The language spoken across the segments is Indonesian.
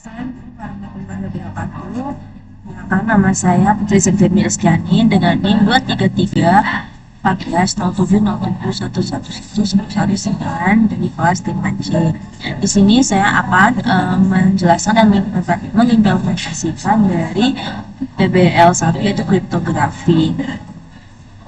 Saya melakukan beberapa dulu. Perkenalkan, nama saya Putri Septiani Rizkyani dengan NIM 233 14 07 07 11 dari kelas 5C. Di sini saya akan menjelaskan dan mengimplementasikan dari PBL1 yaitu kriptografi.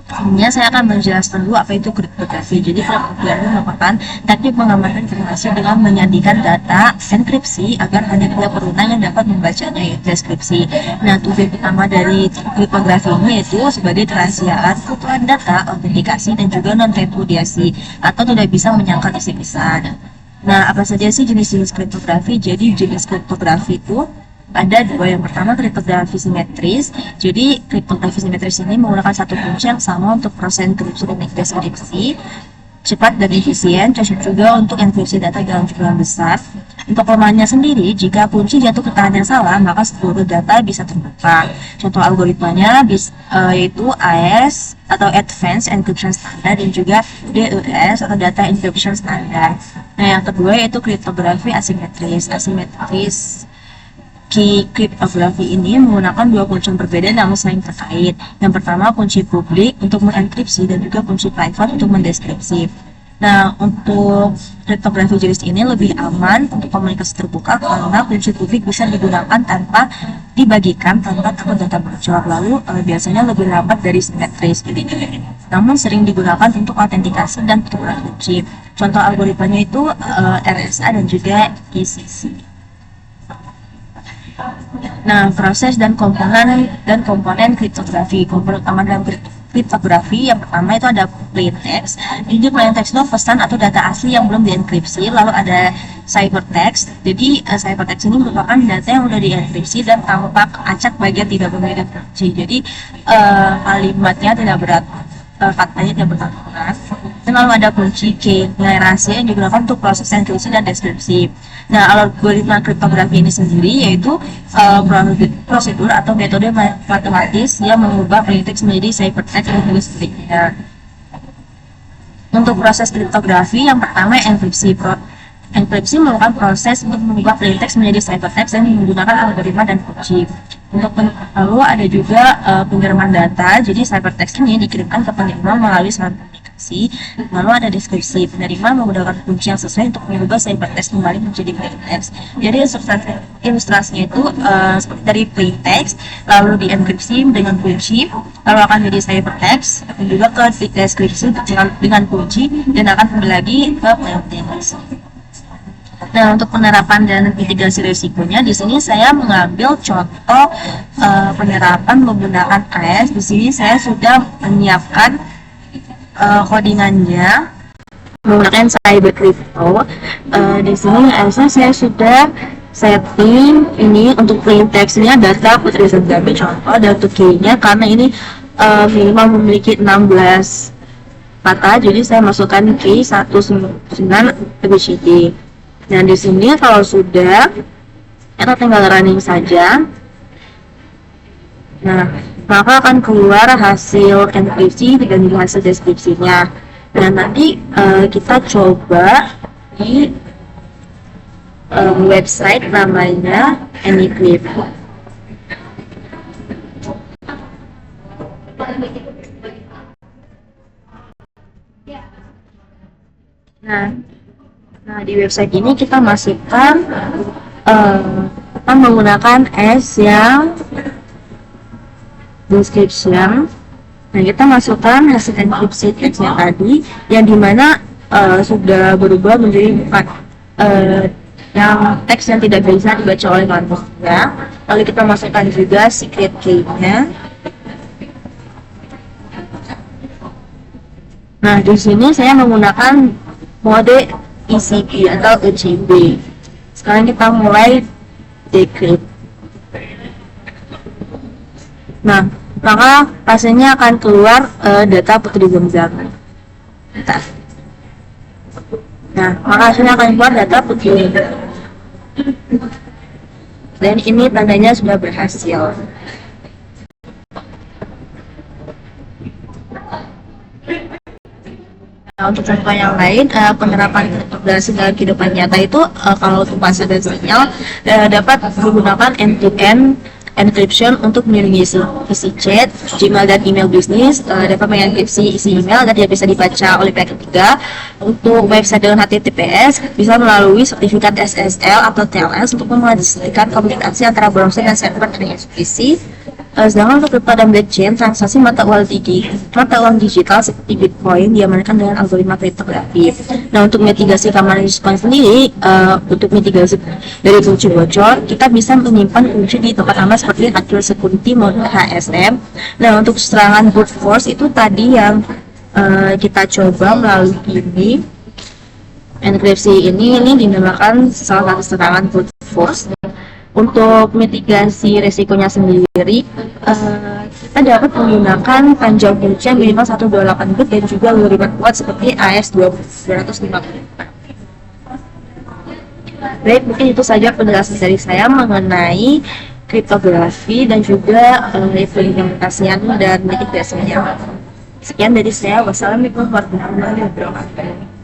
Sebelumnya saya akan menjelaskan dulu apa itu kriptografi. Jadi kriptografi merupakan teknik pengamatan informasi dengan menyandikan data enkripsi agar hanya pihak berwenang yang dapat membacanya, yaitu deskripsi. Nah, tujuan utama dari kriptografi ini yaitu sebagai kerahasiaan, keutuhan data, autentikasi, dan juga non-repudiasi atau tidak bisa menyangkal isi pesan. Nah, apa saja sih jenis-jenis kriptografi? Jadi jenis kriptografi itu ada dua. Yang pertama kriptografi simetris. Jadi kriptografi simetris ini menggunakan satu kunci yang sama untuk proses enkripsi dan dekripsi, cepat dan efisien, cocok juga untuk enkripsi data dalam jumlah besar. Untuk kelemahannya sendiri, jika kunci jatuh ke tangan yang salah, maka seluruh data bisa terbuka. Contoh algoritmanya yaitu AES atau Advanced Encryption Standard dan juga DES atau Data Encryption Standard. Nah, yang kedua yaitu kriptografi asimetris. Kriptografi ini menggunakan dua kunci yang berbeda namun saling terkait. Yang pertama kunci publik untuk mengenkripsi dan juga kunci private untuk mendeskripsi. Nah, untuk kriptografi jenis ini lebih aman untuk komunikasi terbuka karena kunci publik bisa digunakan tanpa dibagikan tanpa takut data bocor. Lalu biasanya lebih lambat dari simetris. Namun sering digunakan untuk autentikasi dan pertukaran kunci. Contoh algoritmanya itu RSA dan juga ECC. Nah, proses dan komponen kriptografi. Komponen utama dalam kriptografi yang pertama itu ada plain text. Jadi plain text itu pesan atau data asli yang belum dienkripsi. Lalu ada ciphertext. Jadi ciphertext ini merupakan data yang sudah dienkripsi dan tampak acak bagian tidak memiliki kunci. Jadi kalimatnya tidak berat, katanya tidak beraturan. Dan lalu ada kunci key, nilai rahasia yang digunakan untuk proses enkripsi dan deskripsi. Nah, algoritma kriptografi ini sendiri yaitu prosedur atau metode matematis yang mengubah plain text menjadi ciphertext dan juga sebaliknya. Untuk proses kriptografi yang pertama enkripsi. Enkripsi merupakan proses untuk mengubah plain text menjadi ciphertext dan menggunakan algoritma dan kunci. Lalu ada juga pengiriman data. Jadi ciphertext ini dikirimkan ke penerima melalui saluran komunikasi. Lalu ada deskripsi. Penerima menggunakan kunci yang sesuai untuk mengubah ciphertext kembali menjadi plain text. Jadi ilustrasinya itu seperti dari plain text lalu dienkripsi dengan kunci, lalu akan menjadi ciphertext dan juga ke deskripsi dengan kunci dan akan kembali lagi ke plain text. Nah, untuk penerapan dan mitigasi risikonya, di sini saya mengambil contoh penerapan menggunakan AES. Di sini saya sudah menyiapkan codingannya menggunakan cybercrypto. Di sini AES-nya saya sudah setting ini untuk plain text-nya data Putri Septiani contoh, dan untuk key-nya karena ini minimal memiliki 16 kata, jadi saya masukkan key 19 ABCD. Nah, di sini kalau sudah, kita tinggal running saja. Nah, maka akan keluar hasil enkripsi dan juga hasil deskripsinya. Nah, nanti kita coba di website namanya Anycrypt. Nah, di website ini kita masukkan kita menggunakan S yang description. Nah, kita masukkan hasil enkripsi teksnya tadi yang dimana sudah berubah menjadi bukan yang teks yang tidak bisa dibaca oleh manusia. Lalu kita masukkan juga secret key-nya. Nah, di sini saya menggunakan mode ECB atau ECB. Sekarang kita mulai decrypt. Nah, maka hasilnya akan keluar data Putri Gemzar. Nah, maka hasilnya akan keluar data Putri Gemzar. Dan ini tandanya sudah berhasil. Nah, untuk contoh yang lain, penerapan kriptografi dalam kehidupan nyata itu kalau untuk bahasa dan sinyal dapat menggunakan end-to-end encryption untuk melindungi isi chat, Gmail dan email bisnis, dapat mengenkripsi isi email agar tidak bisa dibaca oleh pihak ketiga. Untuk website dengan HTTPS bisa melalui sertifikat SSL atau TLS untuk memastikan komunikasi antara browser dan server dengan PC. Sedangkan untuk kripto dan blockchain, transaksi mata uang digital seperti Bitcoin diamankan dengan algoritma kriptografi. Nah, untuk mitigasi keamanan digital sendiri, untuk mitigasi dari kunci bocor, kita bisa menyimpan kunci di tempat aman seperti Secure Security Mode HSM. Nah, untuk serangan brute force itu tadi yang kita coba melalui ini. Enkripsi ini dinamakan salah satu serangan brute force. Untuk mitigasi resikonya sendiri, kita dapat menggunakan panjang kunci yang minimal 128 bit dan juga algoritma kuat seperti AES-250. Baik, mungkin itu saja penjelasan dari saya mengenai kriptografi dan juga implementasian dan mitigasinya. Sekian dari saya. Wassalamualaikum warahmatullahi wabarakatuh.